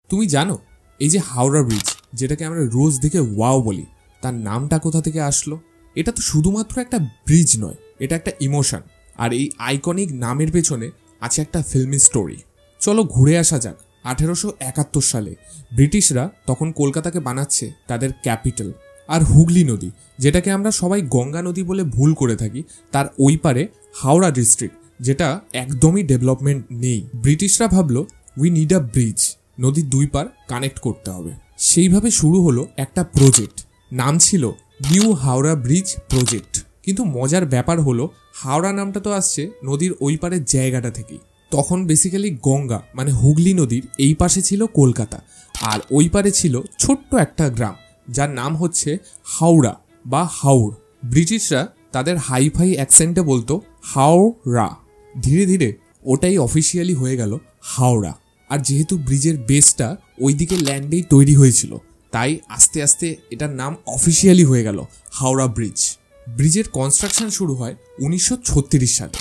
তুমি জানো এই যে হাওড়া ব্রিজ, যেটাকে আমরা রোজ দেখে ওয়াও বলি, তার নামটা কোথা থেকে আসলো? এটা তো শুধুমাত্র একটা ব্রিজ নয়, এটা একটা ইমোশন। আর এই আইকনিক নামের পেছনে আছে একটা ফিল্মি স্টোরি। চলো ঘুরে আসা যাক 1871 সালে। ব্রিটিশরা তখন কলকাতাকে বানাচ্ছে তাদের ক্যাপিটাল। আর হুগলি নদী, যেটাকে আমরা সবাই গঙ্গা নদী বলে ভুল করে থাকি, তার ওই পারে হাওড়া ডিস্ট্রিক্ট, যেটা একদমই ডেভেলপমেন্ট নেই। ব্রিটিশরা ভাবলো উই নিড আ ব্রিজ, নদীর দুই পার কানেক্ট করতে হবে। সেইভাবে শুরু হলো একটা প্রজেক্ট, নাম ছিল নিউ হাওড়া ব্রিজ প্রজেক্ট। কিন্তু মজার ব্যাপার হলো হাওড়া নামটা তো আসছে নদীর ওই পারের জায়গাটা থেকেই। তখন বেসিক্যালি গঙ্গা মানে হুগলি নদীর এই পাশে ছিল কলকাতা, আর ওই পারে ছিল ছোট্ট একটা গ্রাম যার নাম হচ্ছে হাওড়া বা হাওড়। ব্রিটিশরা তাদের হাইফাই অ্যাকসেন্টে বলতো হাওড়া। ধীরে ধীরে ওটাই অফিসিয়ালি হয়ে গেল হাওড়া। আর যেহেতু ব্রিজের বেসটা ওই দিকে ল্যান্ডেই তৈরি হয়েছিল, তাই আস্তে আস্তে এটার নাম অফিসিয়ালি হয়ে গেল হাওড়া ব্রিজ। ব্রিজের কনস্ট্রাকশন শুরু হয় 1936 সালে,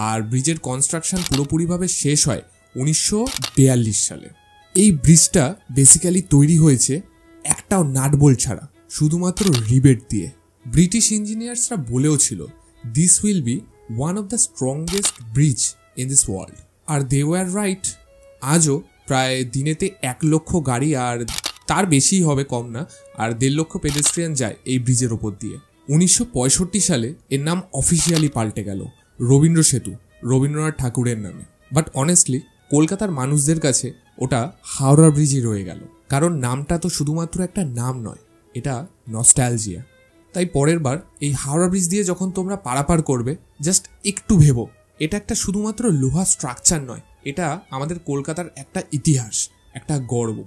আর ব্রিজের কনস্ট্রাকশন পুরোপুরিভাবে শেষ হয় 1942 সালে। এই ব্রিজটা বেসিক্যালি তৈরি হয়েছে একটাও নাটবোল্ট ছাড়া, শুধুমাত্র রিবেট দিয়ে। ব্রিটিশ ইঞ্জিনিয়ার্সরা বলেও ছিল this will be one of the strongest bridge in this world. আর দে ওয়ার রাইট। আজও প্রায় দিনেতে 1 লক্ষ গাড়ি, আর তার বেশিই হবে, কম না, আর 1.5 লক্ষ পেডেস্ট্রিয়ান যায় এই ব্রিজের ওপর দিয়ে। 1965 সালে এর নাম অফিসিয়ালি পাল্টে গেল রবীন্দ্র সেতু, রবীন্দ্রনাথ ঠাকুরের নামে। বাট অনেস্টলি কলকাতার মানুষদের কাছে ওটা হাওড়া ব্রিজই রয়ে গেল, কারণ নামটা তো শুধুমাত্র একটা নাম নয়, এটা নস্টালজিয়া। তাই পরের বার এই হাওড়া ব্রিজ দিয়ে যখন তোমরা পারাপার করবে, জাস্ট একটু ভেবো, এটা একটা শুধুমাত্র লোহা স্ট্রাকচার নয়, এটা আমাদের কলকাতার একটা ইতিহাস, একটা গর্ব।